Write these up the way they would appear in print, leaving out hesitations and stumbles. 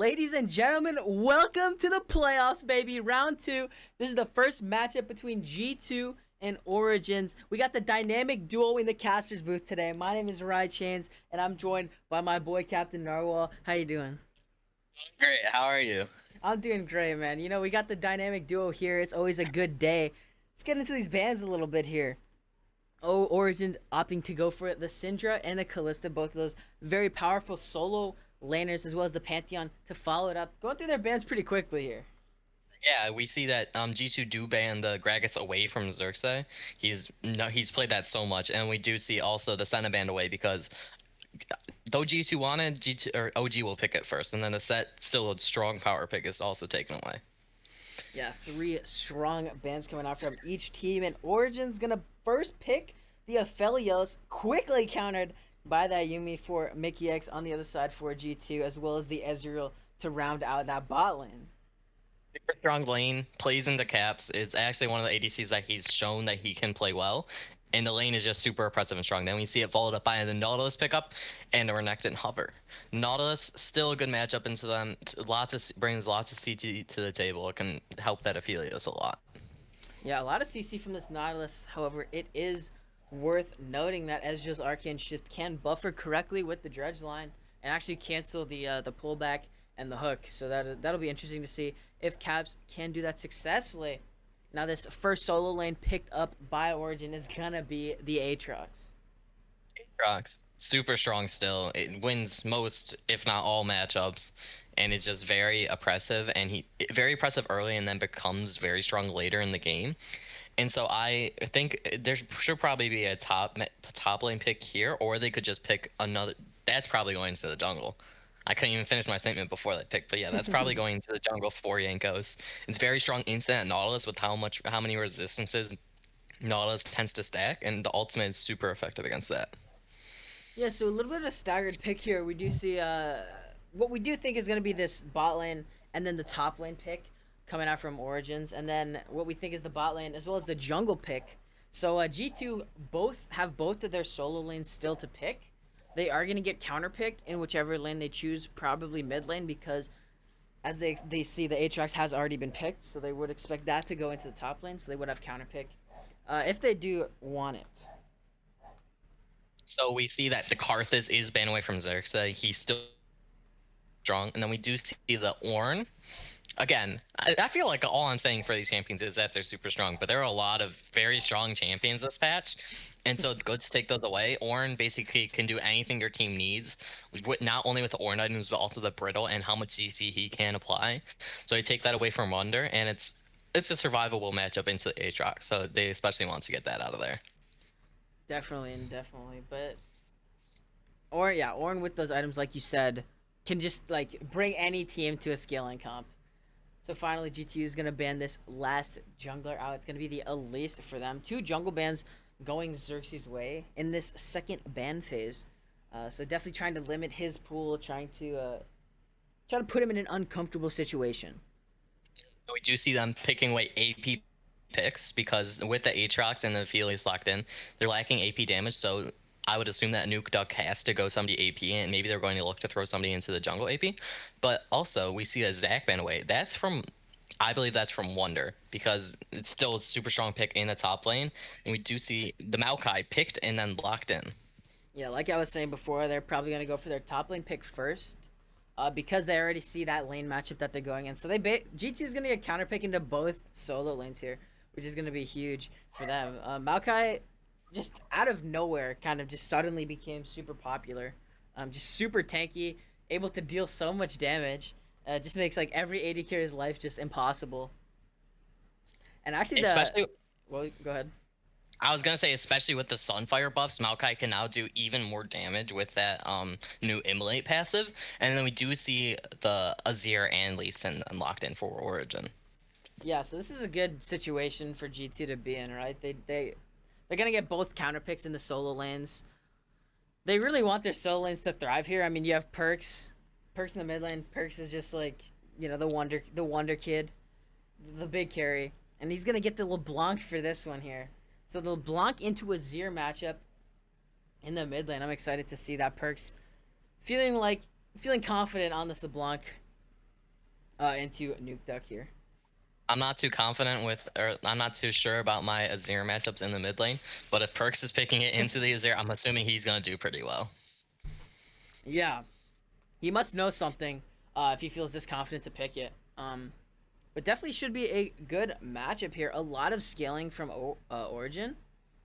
Ladies and gentlemen, welcome to the playoffs, baby. Round two. This is the first matchup between G2 and Origins. We got the dynamic duo in the caster's booth today. My name is Rye Chains, and I'm joined by my boy Captain Narwahl. How you doing? Great. How are you? I'm doing great, man. We got the dynamic duo here. It's always a good day. Let's get into these bands a little bit here. Oh, Origin opting to go for it. The Syndra and the Kalista, both of those very powerful solo laners, as well as the Pantheon to follow it up. Going through their bans pretty quickly here. Yeah, we see that G2 do ban the Gragas away from Xerxes. He's played that so much, and we do see also the Senna ban away because though G2 wanted, G2 or OG will pick it first, and then the set still a strong power pick is also taken away. Yeah, three strong bans coming out from each team, and Origin's gonna first pick the Aphelios, quickly countered by that Yuumi for Mickey X on the other side for G2, as well as the Ezreal to round out that bot lane. Super strong lane, plays into caps. It's actually one of the ADCs that he's shown that he can play well. And the lane is just super oppressive and strong. Then we see it followed up by the Nautilus pickup and the Renekton Hover. Nautilus still a good matchup into them. Brings lots of CT to the table. It can help that Aphelios a lot. Yeah, a lot of CC from this Nautilus. However, it is worth noting that Ezreal's Arcane Shift can buffer correctly with the Dredge line and actually cancel the pullback and the hook. So that'll be interesting to see if Caps can do that successfully. Now, this first solo lane picked up by Origin is gonna be the Aatrox. Aatrox, super strong still. It wins most, if not all, matchups, and it's just very oppressive. And he very oppressive early, and then becomes very strong later in the game. And so I think there should probably be a top lane pick here, or they could just pick another. That's probably going to the jungle. I couldn't even finish my statement before that pick, but yeah, that's probably going to the jungle for Yankos. It's very strong instant at Nautilus with how many resistances Nautilus tends to stack, and the ultimate is super effective against that. Yeah, so a little bit of a staggered pick here. We do see what we do think is gonna be this bot lane and then the top lane pick coming out from Origins, and then what we think is the bot lane as well as the jungle pick. So G2 both of their solo lanes still to pick. They are gonna get counterpicked in whichever lane they choose, probably mid lane, because as they see the Aatrox has already been picked, so they would expect that to go into the top lane, so they would have counterpick if they do want it. So we see that the Karthus is banned away from Xerxes. He's still strong, and then we do see the Ornn. Again, I feel like all I'm saying for these champions is that they're super strong, but there are a lot of very strong champions this patch, and so it's good to take those away. Ornn basically can do anything your team needs, not only with the Ornn items, but also the brittle and how much CC he can apply. So you take that away from Wonder, and it's a survivable matchup into the Aatrox, so they especially want to get that out of there. Definitely. But Ornn with those items, like you said, can just like bring any team to a scaling comp. So finally, GTU is gonna ban this last jungler out. It's gonna be the Elise for them. Two jungle bans going Xerxes' way in this second ban phase. So definitely trying to limit his pool, trying to put him in an uncomfortable situation. We do see them picking away AP picks because with the Aatrox and the Aphelios locked in, they're lacking AP damage. So I would assume that Nuke Duck has to go somebody AP, and maybe they're going to look to throw somebody into the jungle AP. But also, we see a Zac ban away. I believe that's from Wonder, because it's still a super strong pick in the top lane. And we do see the Maokai picked and then locked in. Yeah, like I was saying before, they're probably gonna go for their top lane pick first. Because they already see that lane matchup that they're going in. So GT is going to get counterpick into both solo lanes here, which is going to be huge for them. Maokai, just out of nowhere, kind of just suddenly became super popular. Just super tanky, able to deal so much damage. Just makes like every AD carrier's life just impossible. And actually Especially, well, go ahead. I was gonna say, especially with the Sunfire buffs, Maokai can now do even more damage with that new Immolate passive, and then we do see the Azir and Lee Sin unlocked in for Origin. Yeah, so this is a good situation for G2 to be in, right? They're gonna get both counter picks in the solo lanes. They really want their solo lanes to thrive here. I mean, you have Perks in the mid lane. Perks is just like the wonder kid, the big carry, and he's gonna get the LeBlanc for this one here. So the LeBlanc into Azir matchup in the mid lane. I'm excited to see that. Perks feeling confident on this LeBlanc. into Nuke Duck here. I'm not too confident with, or I'm not too sure about my Azir matchups in the mid lane. But if Perks is picking it into the Azir, I'm assuming he's gonna do pretty well. Yeah, he must know something if he feels this confident to pick it. But definitely should be a good matchup here. A lot of scaling from Origin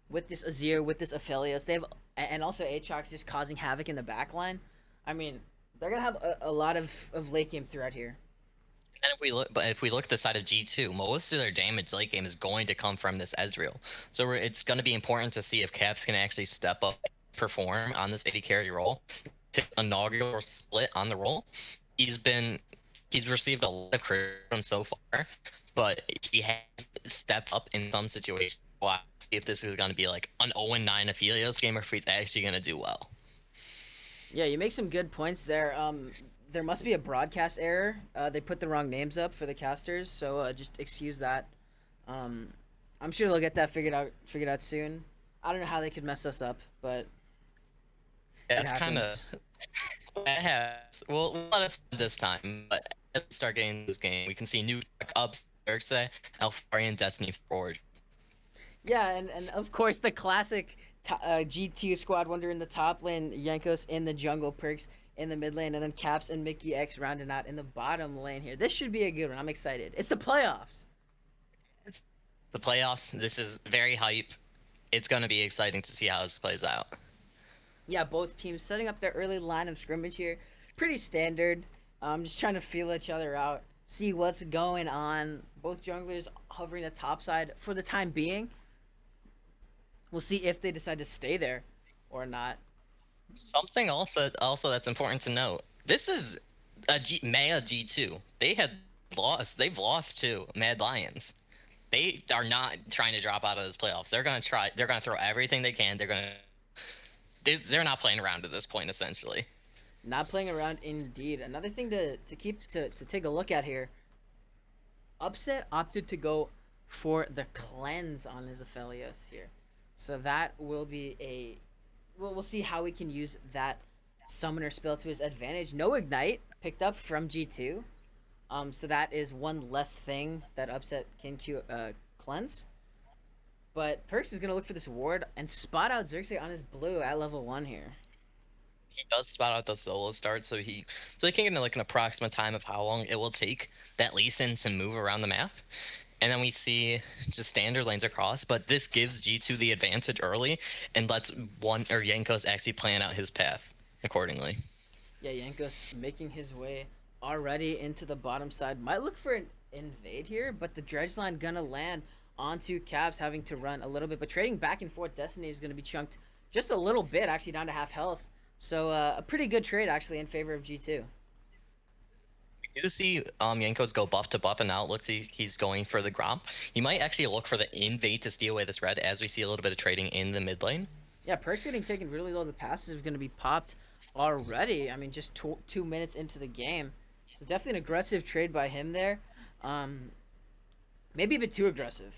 with this Azir, with this Aphelios. They have, and also Aatrox just causing havoc in the backline. I mean, they're gonna have a lot of late game throughout here. And if we look at the side of G2, most of their damage late game is going to come from this Ezreal. So it's going to be important to see if Caps can actually step up, perform on this AD carry role, to inaugural split on the role. He's been he's received a lot of criticism so far, but he has stepped up in some situations. We'll see if this is going to be like an 0-9 Aphelios game or if he's actually going to do well. Yeah, you make some good points there. There must be a broadcast error. They put the wrong names up for the casters, so just excuse that. Um, I'm sure they'll get that figured out soon. I don't know how they could mess us up, but Yeah, it it's kind of happens. it has. We'll let it this time, but as we start getting this game, we can see new up Xerxes, Alfari, and Destiny Forward. Yeah, and of course the classic G2 squad wonder in the top lane, Yankos in the jungle, Perks in the mid lane, and then Caps and Mickey X rounding out in the bottom lane here. This should be a good one. I'm excited. It's the playoffs. It's the playoffs. This is very hype. It's going to be exciting to see how this plays out. Yeah, both teams setting up their early line of scrimmage here. Pretty standard. Just trying to feel each other out, see what's going on. Both junglers hovering the top side for the time being. We'll see if they decide to stay there or not. Something also that's important to note. This is a Maya G2. They've lost to Mad Lions. They are not trying to drop out of this playoffs. They're gonna throw everything they can. They're not playing around at this point, essentially. Not playing around indeed. Another thing to take a look at here. Upset opted to go for the cleanse on his Aphelios here. So that will be a we'll see how we can use that summoner spell to his advantage. No ignite picked up from G2. So that is one less thing that Upset can cleanse. But Perks is gonna look for this ward and spot out Xerxes on his blue at level 1 here. He does spot out the solo start, so they can get like an approximate time of how long it will take that Lee Sin to move around the map. And then we see just standard lanes across, but this gives G2 the advantage early and lets Yankos actually plan out his path accordingly. Yeah, Yankos making his way already into the bottom side. Might look for an invade here, but the dredge line gonna land onto Caps, having to run a little bit. But trading back and forth, Destiny is gonna be chunked just a little bit, actually down to half health. So a pretty good trade actually in favor of G2. We do see Yankos go buff to buff, and now it looks he's going for the Gromp. He might actually look for the invade to steal away this red, as we see a little bit of trading in the mid lane. Yeah, Perks getting taken really low. The passes are going to be popped already. I mean, just 2 minutes into the game. So definitely an aggressive trade by him there. Maybe a bit too aggressive.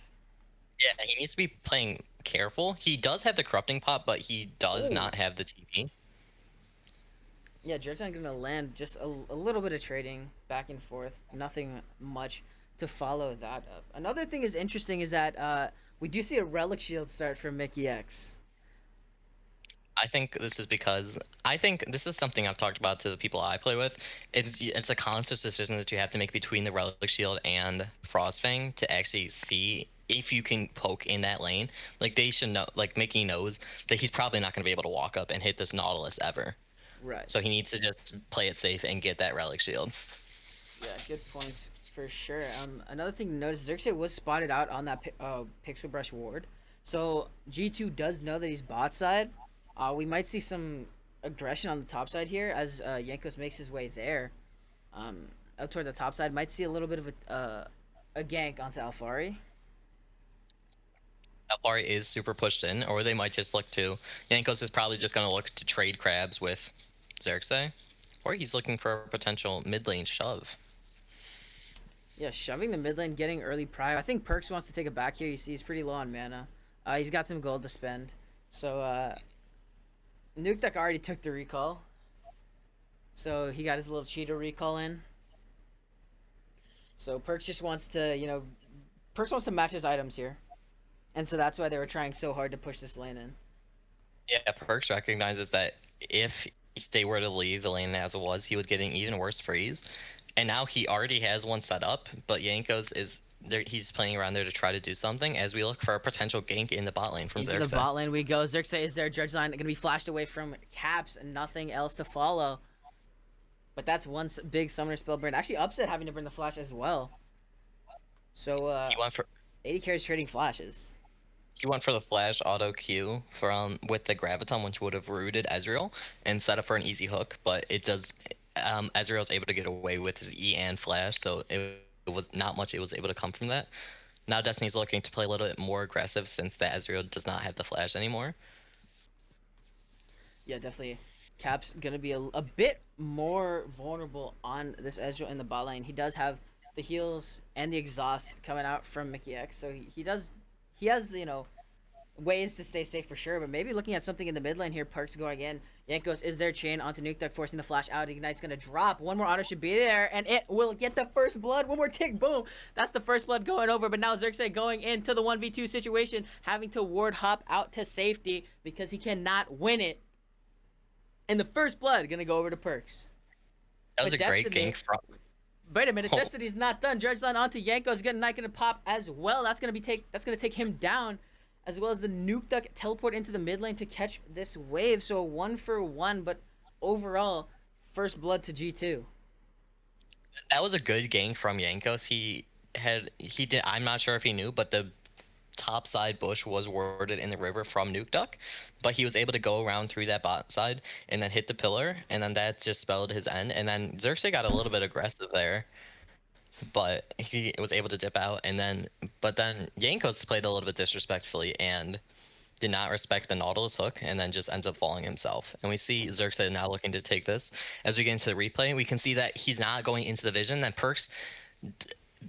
Yeah, he needs to be playing careful. He does have the corrupting pop, but he does Ooh. not have the TP. Yeah, Jerton going to land just a little bit of trading back and forth. Nothing much to follow that up. Another thing is interesting is that we do see a relic shield start from Mickey X. I think this is because I think this is something I've talked about to the people I play with. It's a conscious decision that you have to make between the Relic Shield and Frostfang to actually see if you can poke in that lane. Like they should know, like Mickey knows that he's probably not going to be able to walk up and hit this Nautilus ever. Right. So he needs to just play it safe and get that Relic Shield. Yeah, good points for sure. Another thing to notice, Xerxes was spotted out on that Pixel Brush ward. So G2 does know that he's bot side. We might see some aggression on the top side here as Yankos makes his way there. Out toward the top side, might see a little bit of a gank onto Alfari. Alfari is super pushed in, or they might just look to. Yankos is probably just going to look to trade crabs with Xerxes, or he's looking for a potential mid lane shove. Yeah, shoving the mid lane, getting early prio. I think Perks wants to take it back here. You see, he's pretty low on mana. He's got some gold to spend. So, Nuke Duck already took the recall. So, he got his little Cheeto recall in. So Perks just wants to, Perks wants to match his items here, and so that's why they were trying so hard to push this lane in. Yeah, Perks recognizes that if they were to leave the lane as it was, he would get an even worse freeze. And now he already has one set up, but Yankos is there. He's playing around there to try to do something as we look for a potential gank in the bot lane from Into the Xerxes. bot lane we go. Xerxes is there. Judge line going to be flashed away from Caps and nothing else to follow. But that's one big summoner spell burn. Actually, Upset having to burn the flash as well. So He went for 80 carries trading flashes. he went for the flash auto Q from with the graviton, which would have rooted Ezreal and set up for an easy hook, but it does. Ezreal's able to get away with his E and flash, so it was not much it was able to come from that. Now Destiny's looking to play a little bit more aggressive since the Ezreal does not have the flash anymore. Yeah, definitely. Cap's gonna be a bit more vulnerable on this Ezreal in the bot lane. He does have the heals and the exhaust coming out from Mickey X, so he has the ways to stay safe for sure. But maybe looking at something in the mid lane here. Parks going in. Yankos is their chain onto Nuke Duck, forcing the flash out. Ignite's gonna drop. One more auto should be there, and it will get the first blood. One more tick, boom. That's the first blood going over. But now Xerxes going into the 1v2 situation, having to ward hop out to safety because he cannot win it. And the first blood gonna go over to Perks. That was But a great Destiny, gank from. wait a minute, Oh, Destiny's not done. Dredge line onto Yanko's not gonna pop as well. That's gonna take him down, as well as the Nuke Duck teleport into the mid lane to catch this wave. So a 1-for-1, but overall, first blood to G2. that was a good gank from Yankos. He did. I'm not sure if he knew, but the top side bush was warded in the river from Nuke Duck, but he was able to go around through that bot side and then hit the pillar, and then that just spelled his end. And then Xerxes got a little bit aggressive there, but he was able to dip out. But then Yankos played a little bit disrespectfully and did not respect the Nautilus hook, and then just ends up falling himself. And we see Xerxes now looking to take this. As we get into the replay, we can see that he's not going into the vision. Then Perks,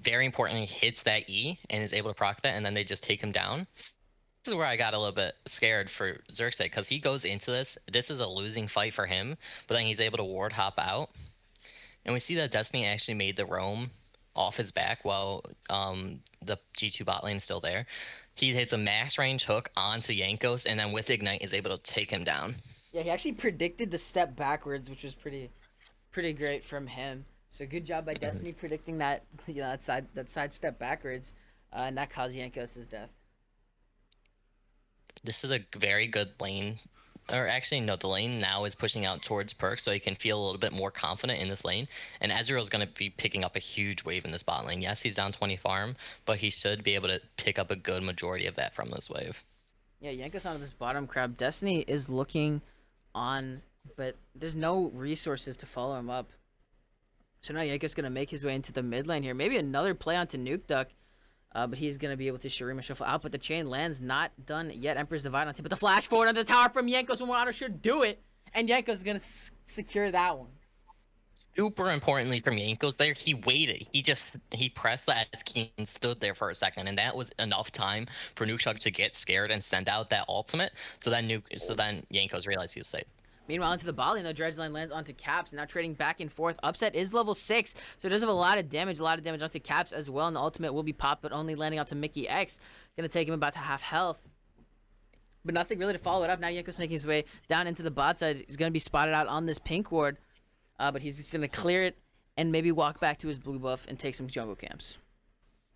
very importantly, hits that E and is able to proc that, and then they just take him down. This is where I got a little bit scared for Xerxes, because he goes into this. This is a losing fight for him, but then he's able to ward hop out. And we see that Destiny actually made the roam off his back while the G2 bot lane is still there. He hits a max range hook onto Yankos, and then with Ignite is able to take him down. Yeah, he actually predicted the step backwards, which was pretty great from him. So good job by Destiny predicting that that side step backwards, and that caused Yankos' death. This is a very good lane. Or actually, no, the lane now is pushing out towards Perk, so he can feel a little bit more confident in this lane. And Ezreal's going to be picking up a huge wave in this bot lane. Yes, he's down 20 farm, but he should be able to pick up a good majority of that from this wave. Yeah, Yankos onto this bottom crab. Destiny is looking on, but there's no resources to follow him up. So now Yanko's gonna make his way into the mid lane here. Maybe another play onto Nuke Duck. But he's going to be able to Shurima shuffle out. But the chain lands not done yet. Emperor's Divide on tip. But the flash forward on the tower from Yankos. One more auto should do it. And Yankos is going to secure that one. Super importantly from Yankos there, he waited. He pressed the S key and stood there for a second, and that was enough time for Nukeshug to get scared and send out that ultimate. So then Yankos realized he was safe. Meanwhile, into the bot lane, though, Dredge line lands onto Caps. Now trading back and forth. Upset is level 6, so it does have a lot of damage onto Caps as well. And the ultimate will be popped, but only landing onto Mickey X. Gonna take him about to half health. But nothing really to follow it up. Now Yanko's making his way down into the bot side. He's gonna be spotted out on this pink ward. But he's just gonna clear it and maybe walk back to his blue buff and take some jungle camps.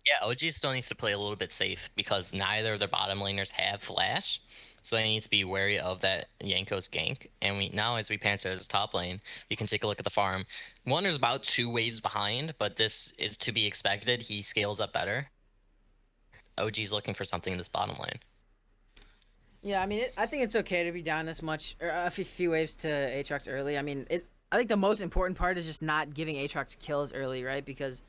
Yeah, OG still needs to play a little bit safe because neither of their bottom laners have flash. So they need to be wary of that Yankos gank. And now as we pan to his top lane, we can take a look at the farm. Wonder's about 2 waves behind, but this is to be expected. He scales up better. OG's looking for something in this bottom lane. Yeah, I mean, I think it's okay to be down this much, or a few waves to Aatrox early. I mean, I think the most important part is just not giving Aatrox kills early, right? Because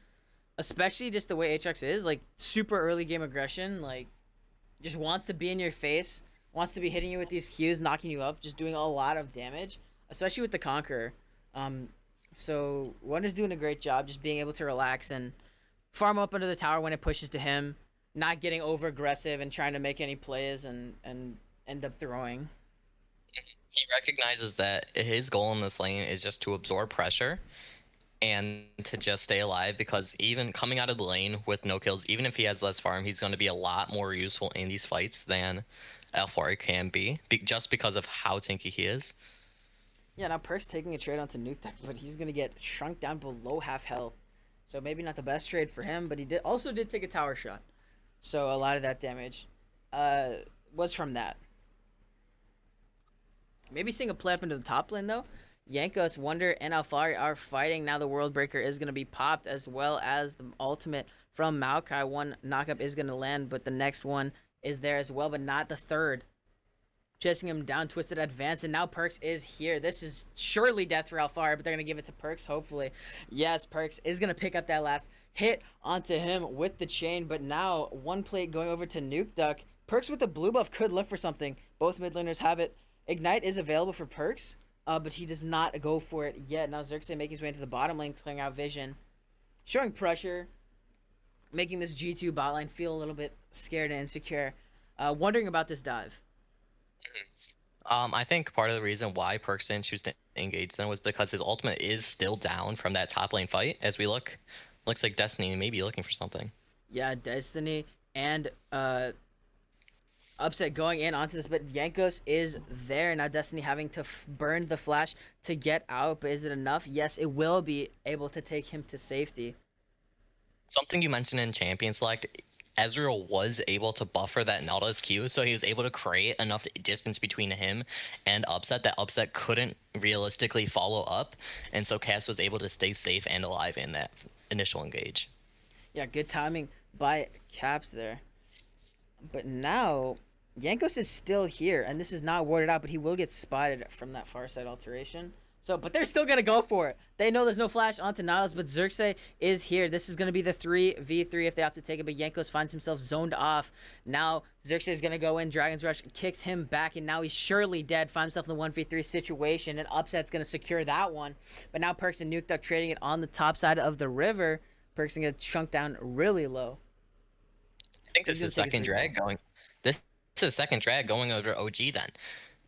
especially just the way Aatrox is, like, super early game aggression, like, just wants to be in your face, wants to be hitting you with these Qs, knocking you up, just doing a lot of damage, especially with the Conqueror. So Wonder's doing a great job just being able to relax and farm up under the tower when it pushes to him, not getting over aggressive and trying to make any plays and end up throwing. He recognizes that his goal in this lane is just to absorb pressure and to just stay alive, because even coming out of the lane with no kills, even if he has less farm, he's going to be a lot more useful in these fights than Alfari can be, just because of how tanky he is. Yeah, now Perk's taking a trade onto Nuke Deck, but he's gonna get shrunk down below half health. So maybe not the best trade for him, but he did take a tower shot. So a lot of that damage uh, was from that. Maybe seeing a play up into the top lane though. Yankos, Wonder, and Alfari are fighting. Now the World Breaker is going to be popped, as well as the ultimate from Maokai. One knockup is going to land, but the next one is there as well, but not the third. Chasing him down, twisted advance, and now Perks is here. This is surely death for Alfari, but they're going to give it to Perks, hopefully. Yes, Perks is going to pick up that last hit onto him with the chain, but now one plate going over to Nuke Duck. Perks with the blue buff could look for something. Both mid laners have it. Ignite is available for Perks, but he does not go for it yet. Now Xerxes making his way into the bottom lane, clearing out vision, showing pressure, making this G2 bot lane feel a little bit scared and insecure. Wondering about this dive. I think part of the reason why Perks didn't choose to engage them was because his ultimate is still down from that top lane fight. As we looks like Destiny may be looking for something. Yeah, Destiny and Upset going in onto this, but Yankos is there. Now Destiny having to burn the flash to get out, but is it enough? Yes, it will be able to take him to safety. Something you mentioned in Champion Select, Ezreal was able to buffer that Nautilus Q, so he was able to create enough distance between him and Upset that Upset couldn't realistically follow up, and so Caps was able to stay safe and alive in that initial engage. Yeah, good timing by Caps there. But now Yankos is still here, and this is not warded out, but he will get spotted from that far side alteration. So, but they're still gonna go for it. They know there's no flash onto Nautilus, but Xerxes is here. This is gonna be the 3v3 if they have to take it, but Yankos finds himself zoned off. Now Xerxes is gonna go in, Dragon's Rush kicks him back, and now he's surely dead. Finds himself in the 1v3 situation, and Upset's gonna secure that one. But now Perks and Nuke Duck trading it on the top side of the river. Perks gonna chunk down really low. I think this is second drag going. This is a second drag going over OG then.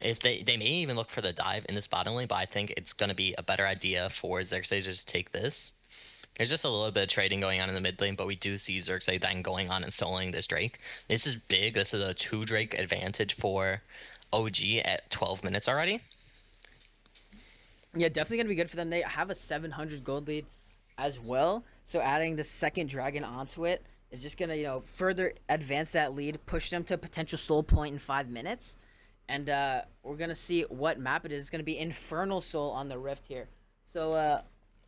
If they may even look for the dive in this bottom lane, but I think it's going to be a better idea for Xerxes to just take this. There's just a little bit of trading going on in the mid lane, but we do see Xerxes then going on and soloing this Drake. This is big. This is a 2 Drake advantage for OG at 12 minutes already. Yeah, definitely gonna be good for them. They have a 700 gold lead as well, so adding the second dragon onto it is just gonna further advance that lead, push them to a potential soul point in 5 minutes, and we're gonna see what map it is. It's gonna be Infernal Soul on the Rift here. So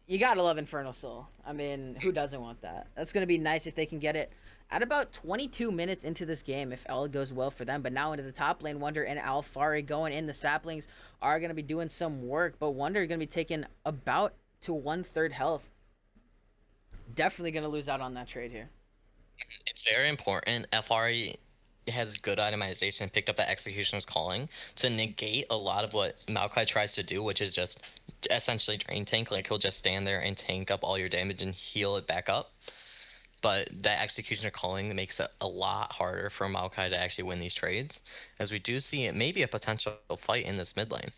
you gotta love Infernal Soul. I mean, who doesn't want that? That's gonna be nice if they can get it at about 22 minutes into this game if all goes well for them. But now into the top lane, Wonder and Alfari going in. The saplings are gonna be doing some work, but Wonder is gonna be taking about to 1/3 health. Definitely gonna lose out on that trade here. It's very important. FRE has good itemization, picked up that Executioner's Calling to negate a lot of what Maokai tries to do, which is just essentially drain tank. Like, he'll just stand there and tank up all your damage and heal it back up. But that Executioner Calling makes it a lot harder for Maokai to actually win these trades, as we do see it may be a potential fight in this mid lane.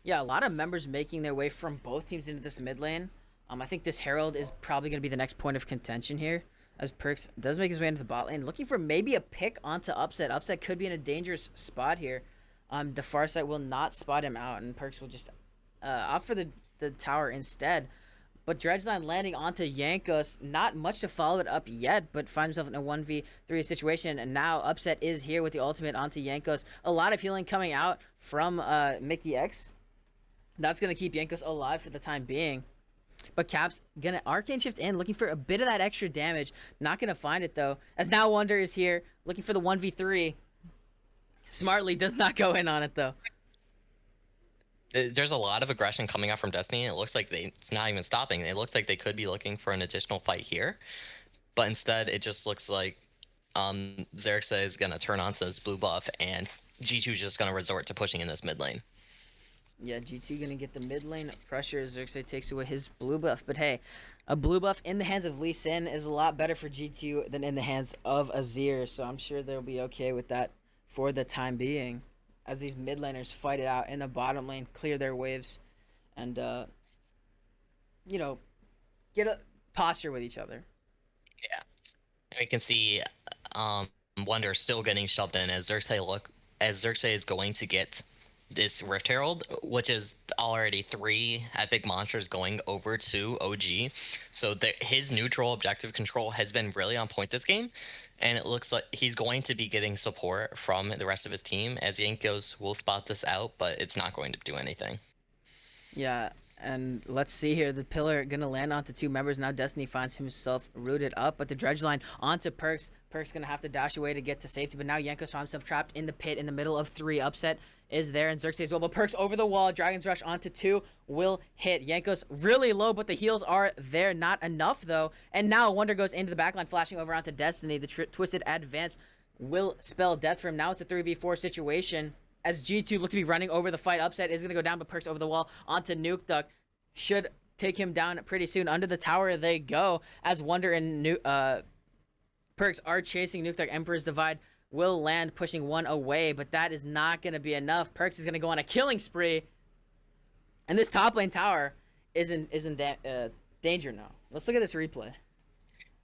Yeah, a lot of members making their way from both teams into this mid lane. I think this Herald is probably going to be the next point of contention here, as Perks does make his way into the bot lane, looking for maybe a pick onto Upset. Upset could be in a dangerous spot here. The Farsight will not spot him out, and Perks will just opt for the tower instead. But Dredgeline landing onto Yankos, not much to follow it up yet, but finds himself in a 1v3 situation, and now Upset is here with the ultimate onto Yankos. A lot of healing coming out from Mickey X. That's going to keep Yankos alive for the time being. But Cap's gonna Arcane Shift in, looking for a bit of that extra damage. Not gonna find it though, as now Wonder is here, looking for the 1v3. Smartly does not go in on it though. There's a lot of aggression coming out from Destiny, and it looks like it's not even stopping. It looks like they could be looking for an additional fight here, but instead it just looks like Xerxes is gonna turn on to this blue buff, and G2 is just gonna resort to pushing in this mid lane. Yeah, G2 gonna get the mid lane pressure. Xerxes takes away his blue buff, but hey, a blue buff in the hands of Lee Sin is a lot better for G2 than in the hands of Azir, so I'm sure they'll be okay with that for the time being, as these mid laners fight it out in the bottom lane, clear their waves, and you know, get a posture with each other. Yeah. And we can see um, Wonder still getting shoved in as Xerxes is going to get this Rift Herald, which is already 3 epic monsters going over to OG. So his neutral objective control has been really on point this game, and it looks like he's going to be getting support from the rest of his team, as Yankos will spot this out, but it's not going to do anything. Yeah, and let's see here. The pillar gonna land onto 2 members. Now Destiny finds himself rooted up, but the dredge line onto Perks. Perks gonna have to dash away to get to safety, but now Yankos finds himself trapped in the pit in the middle of 3. Upset is there, and Xerxes as well, but Perks over the wall. Dragon's Rush onto 2 will hit. Yankos really low, but the heals are there. Not enough, though. And now Wonder goes into the backline, flashing over onto Destiny. The Twisted Advance will spell death for him. Now it's a 3v4 situation as G2 look to be running over the fight. Upset is going to go down, but Perks over the wall onto Nuke Duck. Should take him down pretty soon. Under the tower they go as Wonder and Perks are chasing Nuke Duck. Emperor's Divide will land, pushing 1 away, but that is not going to be enough. Perks is going to go on a killing spree, and this top lane tower isn't danger now. Let's look at this replay.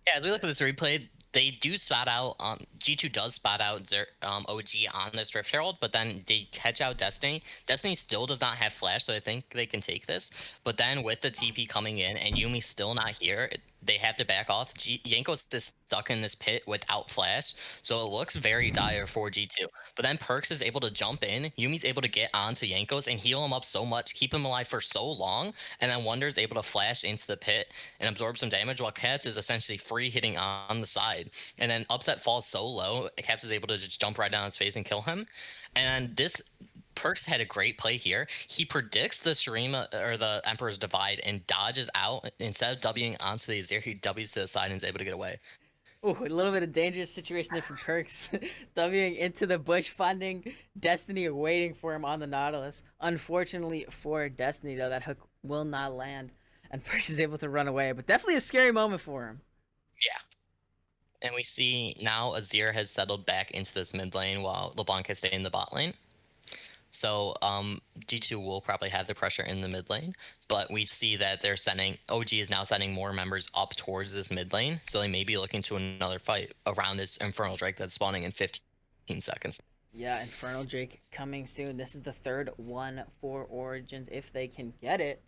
Yeah, as we look at this replay, they do spot out. G2 does spot out OG on this Drift Herald, but then they catch out Destiny. Destiny still does not have flash, so I think they can take this. But then with the TP coming in and Yuumi still not here, they have to back off. Yankos is stuck in this pit without flash, so it looks very dire for G2. But then Perks is able to jump in. Yumi's able to get onto Yankos and heal him up so much, keep him alive for so long, and then Wonder's able to flash into the pit and absorb some damage while Caps is essentially free hitting on the side. And then Upset falls so low, Caps is able to just jump right down his face and kill him. And this Perks had a great play here. He predicts the Shurima or the Emperor's Divide and dodges out. Instead of Wing onto the Azir, he W's to the side and is able to get away. Ooh, a little bit of dangerous situation there for Perks. Wing into the bush, finding Destiny waiting for him on the Nautilus. Unfortunately for Destiny, though, that hook will not land, and Perks is able to run away. But definitely a scary moment for him. Yeah. And we see now Azir has settled back into this mid lane while LeBlanc has stayed in the bot lane. So G2 will probably have the pressure in the mid lane, but we see that they're sending OG is now sending more members up towards this mid lane, so they may be looking to another fight around this Infernal Drake that's spawning in 15 seconds. Yeah, Infernal Drake coming soon. This is the 3rd one for Origins. If they can get it,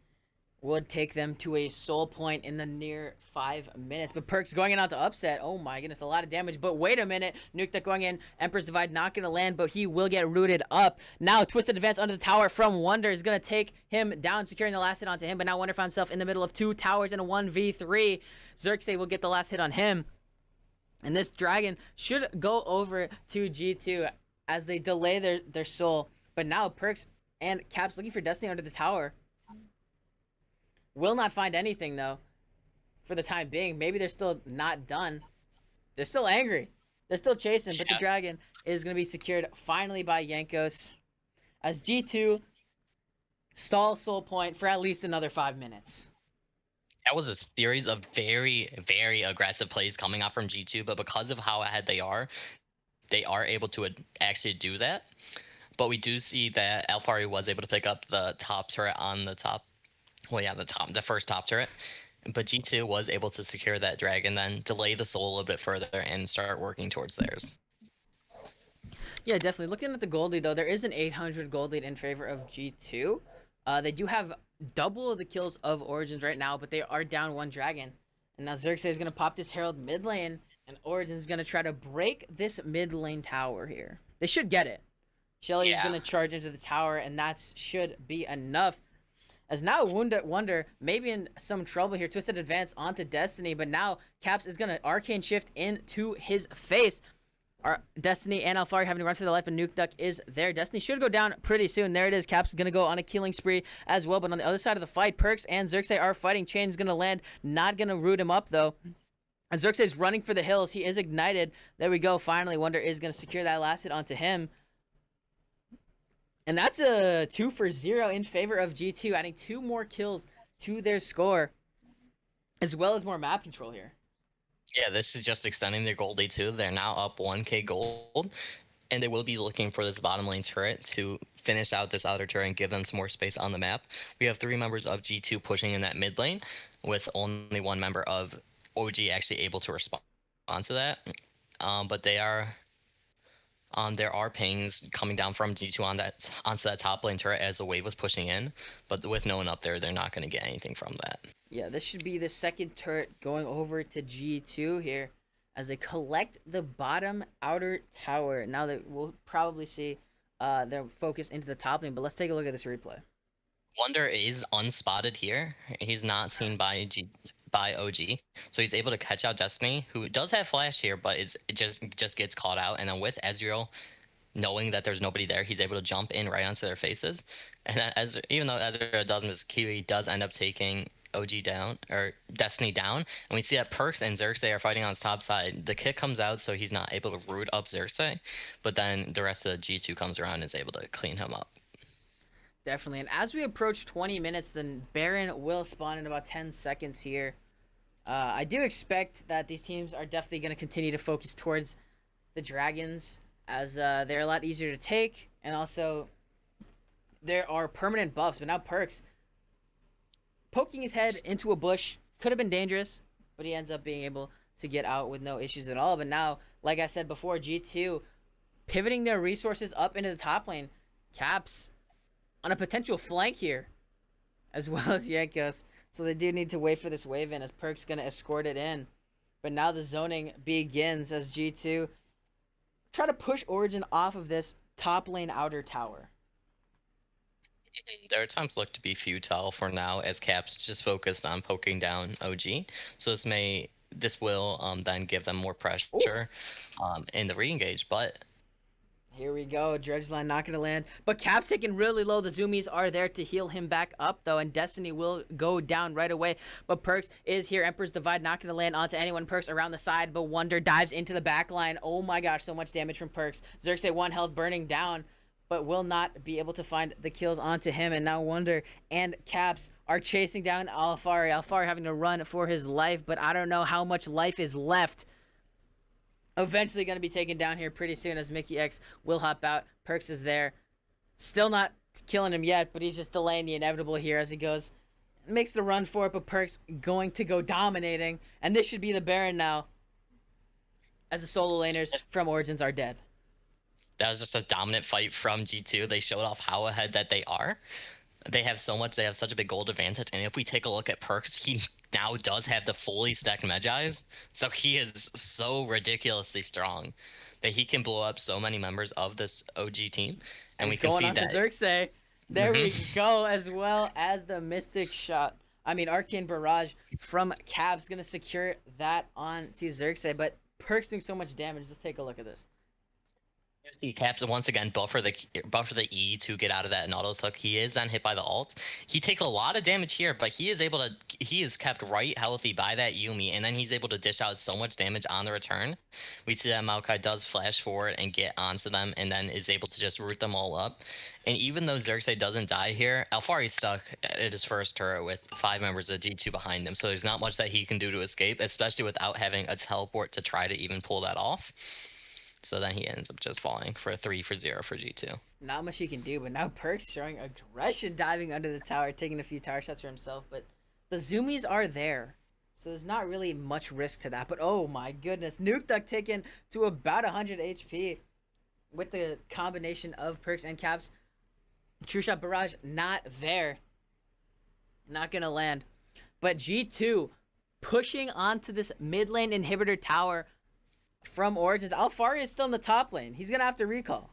would take them to a soul point in the near 5 minutes. But Perks going in out to Upset. Oh my goodness, a lot of damage. But wait a minute. Nuke Duck going in. Emperor's Divide not going to land, but he will get rooted up. Now, Twisted Advance under the tower from Wonder is going to take him down, securing the last hit onto him. But now Wonder found himself in the middle of 2 towers in a 1v3. Xerxes will get the last hit on him. And this dragon should go over to G2 as they delay their soul. But now Perks and Caps looking for Destiny under the tower. Will not find anything, though, for the time being. Maybe they're still not done. They're still angry. They're still chasing, but the dragon is going to be secured finally by Yankos as G2 stall soul point for at least another 5 minutes. That was a series of very, very aggressive plays coming out from G2, but because of how ahead they are able to actually do that. But we do see that Alfari was able to pick up the top turret on the top. Well, yeah, the first top turret. But G2 was able to secure that dragon, then delay the soul a little bit further and start working towards theirs. Yeah, definitely. Looking at the gold lead, though, there is an 800 gold lead in favor of G2. They do have double of the kills of Origins right now, but they are down 1 dragon. And now Xerxes is going to pop this Herald mid lane, and Origins is going to try to break this mid lane tower here. They should get it. Shelly is going to charge into the tower, and that should be enough. As now Wonder maybe in some trouble here. Twisted Advance onto Destiny, but now Caps is going to Arcane Shift into his face. Our Destiny and Alfari having to run for their life, and Nuke Duck is there. Destiny should go down pretty soon. There it is. Caps is going to go on a killing spree as well, but on the other side of the fight, Perks and Xerxes are fighting. Chain is going to land. Not going to root him up, though. And Xerxes is running for the hills. He is ignited. There we go. Finally, Wonder is going to secure that last hit onto him. And that's a 2-for-0 in favor of G2, adding 2 more kills to their score, as well as more map control here. Yeah, this is just extending their gold lead too. They're now up 1k gold. and they will be looking for this bottom lane turret to finish out this outer turret and give them some more space on the map. We have 3 members of G2 pushing in that mid lane, with only 1 member of OG actually able to respond to that. But there are pings coming down from G2 onto that top lane turret as the wave was pushing in, but with no one up there, they're not going to get anything from that. Yeah, this should be the second turret going over to G2 here as they collect the bottom outer tower. Now that we'll probably see their focus into the top lane, but let's take a look at this replay. Wonder is unspotted here. He's not seen by OG, so he's able to catch out Destiny, who does have flash here, but it just gets caught out. And then with Ezreal knowing that there's nobody there, he's able to jump in right onto their faces. And then even though Ezreal does miss Q, he does end up taking OG down, or Destiny down. And we see that Perks and Xerxes are fighting on his top side. The kick comes out, so he's not able to root up Xerxes, but then the rest of the G2 comes around and is able to clean him up. Definitely. And as we approach 20 minutes, then Baron will spawn in about 10 seconds here. I do expect that these teams are definitely going to continue to focus towards the Dragons, as they're a lot easier to take, and also there are permanent buffs. But now Perks poking his head into a bush could have been dangerous, but he ends up being able to get out with no issues at all. But now, like I said before, G2 pivoting their resources up into the top lane. Caps on a potential flank here, as well as Yankos. So they do need to wait for this wave in, as Perk's going to escort it in. But now the zoning begins as G2 try to push Origin off of this top lane outer tower. Their attempts look to be futile for now, as Cap's just focused on poking down OG. So this will then give them more pressure in the re-engage. But here we go. Dredge line not going to land. But Cap's taking really low. The zoomies are there to heal him back up, though. And Destiny will go down right away. But Perks is here. Emperor's Divide not going to land onto anyone. Perks around the side. But Wonder dives into the back line. Oh my gosh, so much damage from Perks. Xerxes 1 health burning down, but will not be able to find the kills onto him. And now Wonder and Caps are chasing down Alfari. Alfari having to run for his life, but I don't know how much life is left. Eventually going to be taken down here pretty soon, as Mickey X will hop out. Perks is there. Still not killing him yet, but he's just delaying the inevitable here as he goes. Makes the run for it, but Perks going to go dominating. And this should be the Baron now, as the solo laners from Origins are dead. That was just a dominant fight from G2. They showed off how ahead that they are. They have such a big gold advantage, and if we take a look at Perks, he now does have the fully stacked Medjais, so he is so ridiculously strong that he can blow up so many members of this OG team, and we can see that. Xerxes. There we go, as well as the Mystic Shot. Arcane Barrage from Caps gonna secure that on to Xerxes, but Perks doing so much damage. Let's take a look at this. Caps once again buffer the E to get out of that Nautilus hook. He is then hit by the ult. He takes a lot of damage here, but he is kept right healthy by that Yuumi, and then he's able to dish out so much damage on the return. We see that Maokai does flash forward and get onto them, and then is able to just root them all up. And even though Xerxes doesn't die here, Alfari's stuck at his first turret with 5 members of G2 behind him, so there's not much that he can do to escape, especially without having a teleport to try to even pull that off. So then he ends up just falling for a 3-0 for G2. Not much he can do, but now Perks showing aggression, diving under the tower, taking a few tower shots for himself. But the zoomies are there, so there's not really much risk to that. But oh my goodness, Nuke Duck taken to about 100 HP with the combination of Perks and Caps. True Shot Barrage not there. Not going to land. But G2 pushing onto this mid lane inhibitor tower from Origins. Alfari is still in the top lane. He's going to have to recall.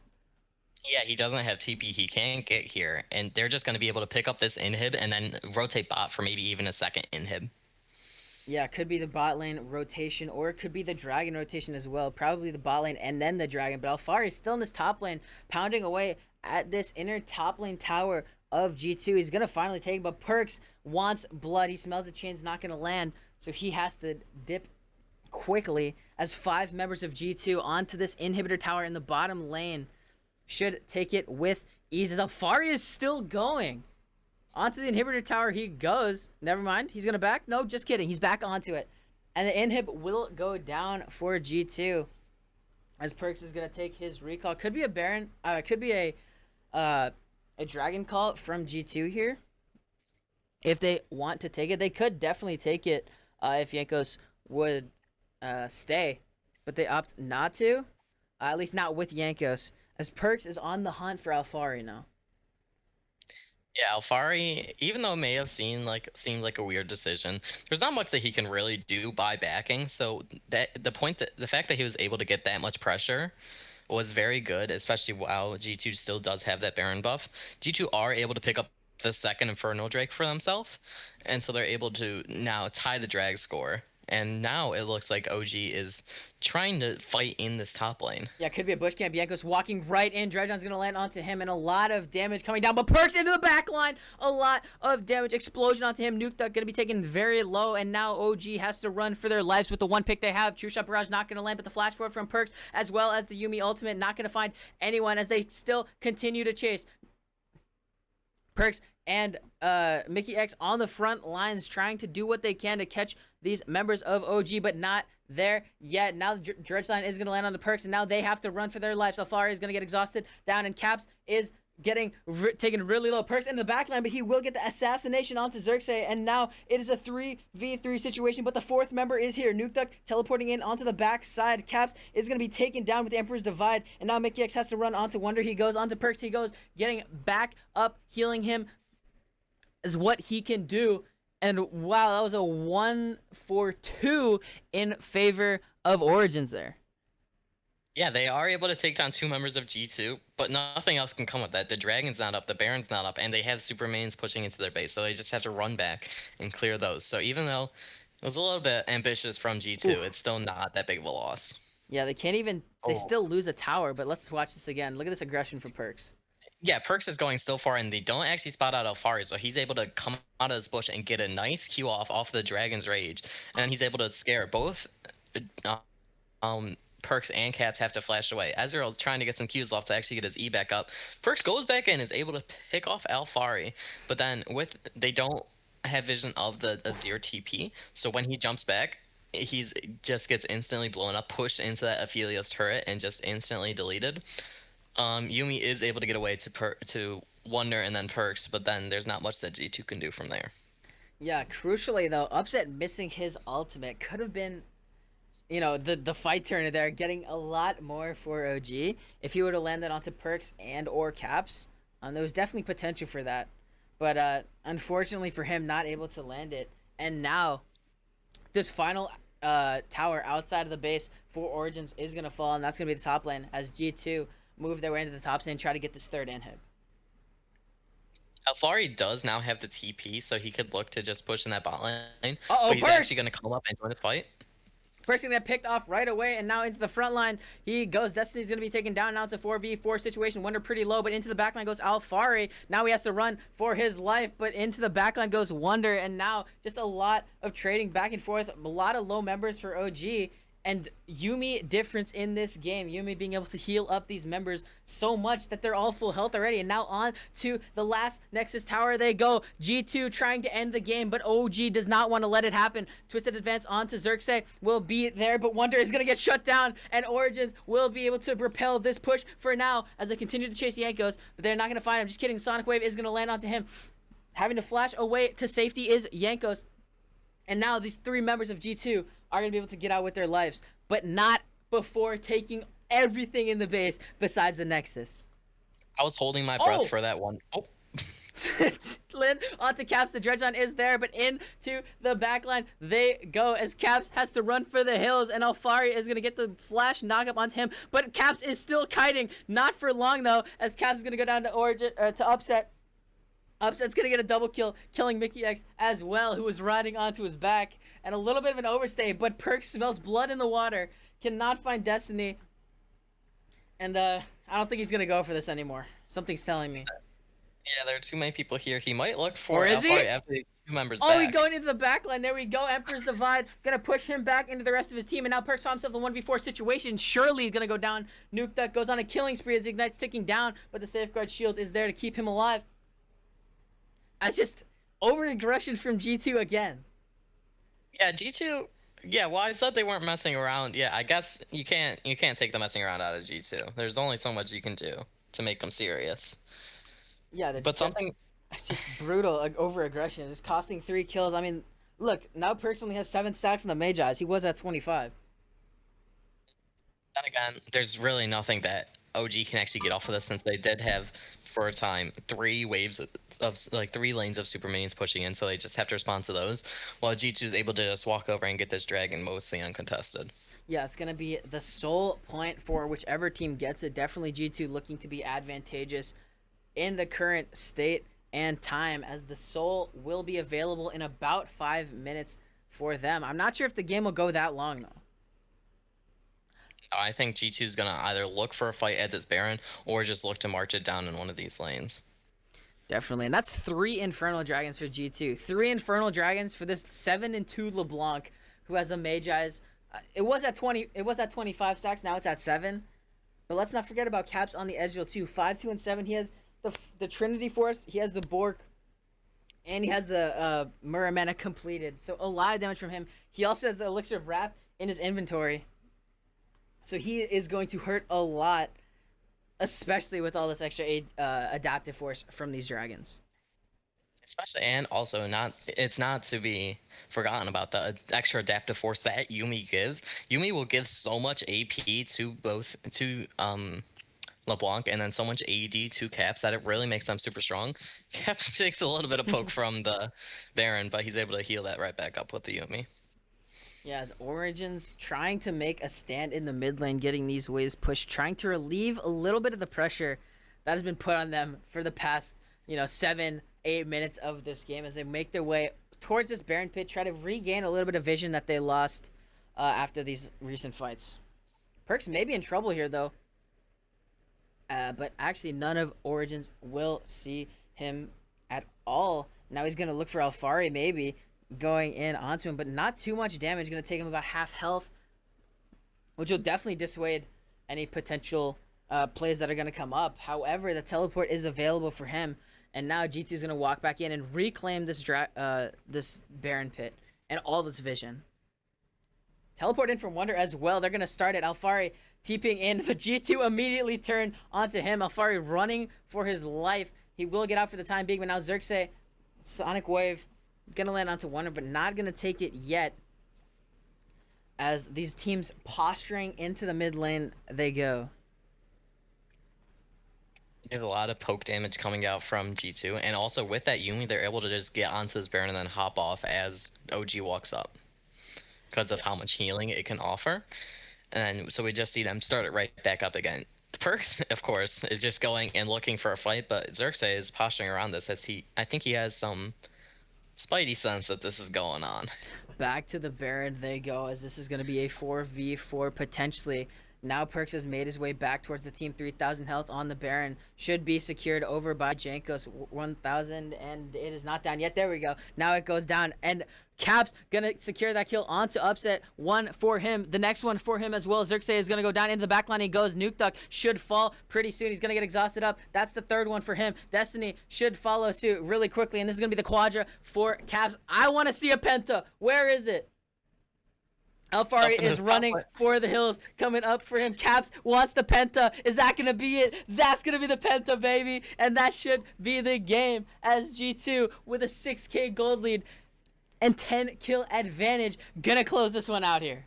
Yeah, he doesn't have TP. He can't get here. And they're just going to be able to pick up this inhib and then rotate bot for maybe even a second inhib. Yeah, it could be the bot lane rotation, or it could be the dragon rotation as well. Probably the bot lane and then the dragon. But Alfari is still in this top lane, pounding away at this inner top lane tower of G2. He's going to finally take it, but Perks wants blood. He smells the chain's not going to land, so he has to dip quickly, as 5 members of G2 onto this inhibitor tower in the bottom lane should take it with ease. As Alfari is still going onto the inhibitor tower, he goes. Never mind, he's gonna back. No, just kidding, he's back onto it, and the inhib will go down for G2 as Perks is gonna take his recall. Could be a Baron. Could be uh, a Dragon Call from G2 here. If they want to take it, they could definitely take it. If Jankos would stay, but they opt not to. At least not with Jankos, as Perks is on the hunt for Alfari now. Yeah, Alfari, even though it may have seemed like a weird decision, there's not much that he can really do by backing. So that the fact that he was able to get that much pressure was very good, especially while G2 still does have that Baron buff. G2 are able to pick up the second Infernal Drake for themselves, and so they're able to now tie the drag score. And now it looks like OG is trying to fight in this top lane. Yeah, could be a bush camp. Bianco's walking right in. Dreadjohn's gonna land onto him, and a lot of damage coming down. But Perks into the back line. A lot of damage. Explosion onto him. Nuke Duck gonna be taken very low, and now OG has to run for their lives with the one pick they have. True Shot Barrage not gonna land, but the flash forward from Perks, as well as the Yuumi ultimate, not gonna find anyone as they still continue to chase. Perks and Mickey X on the front lines trying to do what they can to catch these members of OG, but not there yet. Now the Dredge line is going to land on the Perks, and now they have to run for their lives. Alfari is going to get exhausted down, and Caps is getting taken really low. Perks in the back line, but he will get the assassination onto Xerxes, and now it is a 3v3 situation, but the fourth member is here. Nuke Duck teleporting in onto the back side. Caps is going to be taken down with the Emperor's Divide, and now Mickey X has to run onto Wonder. He goes onto Perks. He goes getting back up, healing him is what he can do. And wow, that was a 1-for-2 in favor of Origins there. Yeah, they are able to take down two members of G2, but nothing else can come with that. The Dragon's not up, the Baron's not up, and they have Supermains pushing into their base, so they just have to run back and clear those. So even though it was a little bit ambitious from G2, it's still not that big of a loss. Yeah, they can't even... They still lose a tower, but let's watch this again. Look at this aggression from Perks. Yeah, Perks is going still far, and they don't actually spot out Alfari, so he's able to come out of his bush and get a nice Q off the Dragon's Rage, and he's able to scare both Perks and Caps have to flash away. Ezreal's trying to get some Qs off to actually get his E back up. Perks goes back in, is able to pick off Alfari, but then they don't have vision of the Azir TP, so when he jumps back, he's just gets instantly blown up, pushed into that Aphelios turret, and just instantly deleted. Yuumi is able to get away to Wonder and then Perks, but then there's not much that G2 can do from there. Yeah, crucially though, Upset missing his ultimate could have been, you know, the fight turner there, getting a lot more for OG if he would have landed onto Perks and or Caps. There was definitely potential for that, but unfortunately for him, not able to land it. And now, this final tower outside of the base for Origins is gonna fall, and that's gonna be the top lane as G2 move their way into the top lane and try to get this third inhib. Alfari does now have the TP, so he could look to just push in that bot lane. Uh-oh, but he's Perks! actually going to come up and join this fight. Perks gonna get picked off right away, and now into the front line he goes. Destiny's gonna be taken down now. It's a 4v4 situation. Wonder pretty low, but into the backline goes Alfari. Now he has to run for his life, but into the backline goes Wonder, and now just a lot of trading back and forth. A lot of low members for OG. And Yuumi difference in this game. Yuumi being able to heal up these members so much that they're all full health already. And now on to the last Nexus Tower they go. G2 trying to end the game, but OG does not want to let it happen. Twisted Advance onto Xerxes will be there, but Wonder is going to get shut down. And Origins will be able to propel this push for now as they continue to chase Jankos. But they're not going to find him. Just kidding. Sonic Wave is going to land onto him. Having to flash away to safety is Jankos. And now these three members of G2 are going to be able to get out with their lives, but not before taking everything in the base besides the Nexus. I was holding my breath for that one. Oh. Lynn onto Caps. The Dredge is there, but into the backline they go as Caps has to run for the hills, and Alfari is going to get the flash knock up onto him, but Caps is still kiting. Not for long, though, as Caps is going to go down to to Upset. Upset's gonna get a double kill, killing Mickey X as well, who was riding onto his back. And a little bit of an overstay, but Perks smells blood in the water, cannot find Destiny. And I don't think he's gonna go for this anymore. Something's telling me. Yeah, there are too many people here. He might look for Alfari after these two members back. back. He's going into the back line. There we go. Emperor's Divide. Gonna push him back into the rest of his team. And now Perks found himself in a 1v4 situation. Surely he's gonna go down. Nuke Duck goes on a killing spree as Ignite's ticking down, but the Safeguard Shield is there to keep him alive. That's just over-aggression from G2 again. Yeah, G2, Yeah, well, I said they weren't messing around. Yeah, I guess you can't take the messing around out of G2. There's only so much you can do to make them serious. Yeah, But something it's just brutal, like, over aggression, just costing 3 kills. I mean, look, now Perks only has 7 stacks in the Magi's. He was at 25. then again, there's really nothing that OG can actually get off of this since they did have for a time 3 waves of like 3 lanes of super minions pushing in, so they just have to respond to those. While G2 is able to just walk over and get this dragon mostly uncontested. Yeah, it's gonna be the sole point for whichever team gets it. Definitely G2 looking to be advantageous in the current state and time, as the soul will be available in about 5 minutes for them. I'm not sure if the game will go that long though. I think G2 is gonna either look for a fight at this Baron or just look to march it down in one of these lanes. Definitely, and that's 3 Infernal Dragons for G2. 3 Infernal Dragons for this 7-2 LeBlanc, who has a Magi's. It was at 20. It was at 25 stacks. Now it's at 7. But let's not forget about Caps on the Ezreal too. 5, 2, and 7. He has the Trinity Force. He has the Bork, and he has the Muramana completed. So a lot of damage from him. He also has the Elixir of Wrath in his inventory. So he is going to hurt a lot, especially with all this extra adaptive force from these dragons. Especially, and also it's not to be forgotten about the extra adaptive force that Yuumi gives. Yuumi will give so much AP to LeBlanc and then so much AD to Caps that it really makes them super strong. Caps takes a little bit of poke from the Baron, but he's able to heal that right back up with the Yuumi. Yeah, as Origins trying to make a stand in the mid lane, getting these waves pushed, trying to relieve a little bit of the pressure that has been put on them for the past, 7, 8 minutes of this game, as they make their way towards this Baron pit, try to regain a little bit of vision that they lost after these recent fights. Perks may be in trouble here, though. But actually, none of Origins will see him at all. Now he's going to look for Alfari, maybe, going in onto him, but not too much damage. Going to take him about half health, which will definitely dissuade any potential plays that are going to come up. However, the teleport is available for him, and now G2 is going to walk back in and reclaim this this Baron pit and all this vision. Teleport in from Wonder as well. They're going to start it. Alfari TPing in, but G2 immediately turn onto him. Alfari running for his life. He will get out for the time being, but now Xerxes, Sonic Wave, going to land onto Wonder, but not going to take it yet, as these teams posturing into the mid lane they go. There's a lot of poke damage coming out from G2, and also with that Yuumi, they're able to just get onto this Baron and then hop off as OG walks up because of how much healing it can offer. And so we just see them start it right back up again. Perks, of course, is just going and looking for a fight, but Xerxes is posturing around this as I think he has some spidey sense that this is going on. Back to the Baron they go, as this is going to be a 4v4 potentially. Now Perks has made his way back towards the team. 3,000 health on the Baron. Should be secured over by Jankos. 1,000, and it is not down yet. There we go. Now it goes down, and Caps gonna secure that kill onto Upset. One for him. The next one for him as well. Xerxes is gonna go down into the backline. He goes. Nuke Duck should fall pretty soon. He's gonna get exhausted up. That's the third one for him. Destiny should follow suit really quickly, and this is gonna be the Quadra for Caps. I want to see a Penta. Where is it? Alfari is running for the hills, coming up for him. Caps wants the Penta. Is that going to be it? That's going to be the Penta, baby. And that should be the game, as G2 with a 6k gold lead and 10 kill advantage going to close this one out here.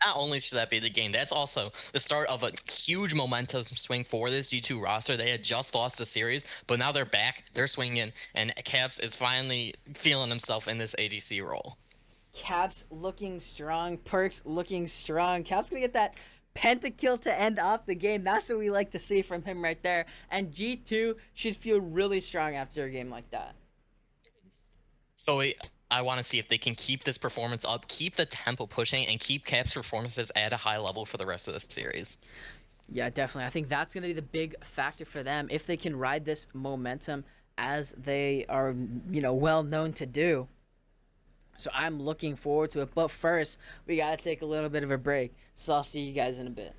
Not only should that be the game, that's also the start of a huge momentum swing for this G2 roster. They had just lost a series, but now they're back, they're swinging, and Caps is finally feeling himself in this ADC role. Caps looking strong. Perks looking strong. Caps gonna get that pentakill to end off the game. That's what we like to see from him right there. And G2 should feel really strong after a game like that. So I want to see if they can keep this performance up, keep the tempo pushing, and keep Caps' performances at a high level for the rest of the series. Yeah, definitely. I think that's going to be the big factor for them, if they can ride this momentum as they are, well known to do. So I'm looking forward to it. But first, we got to take a little bit of a break. So I'll see you guys in a bit.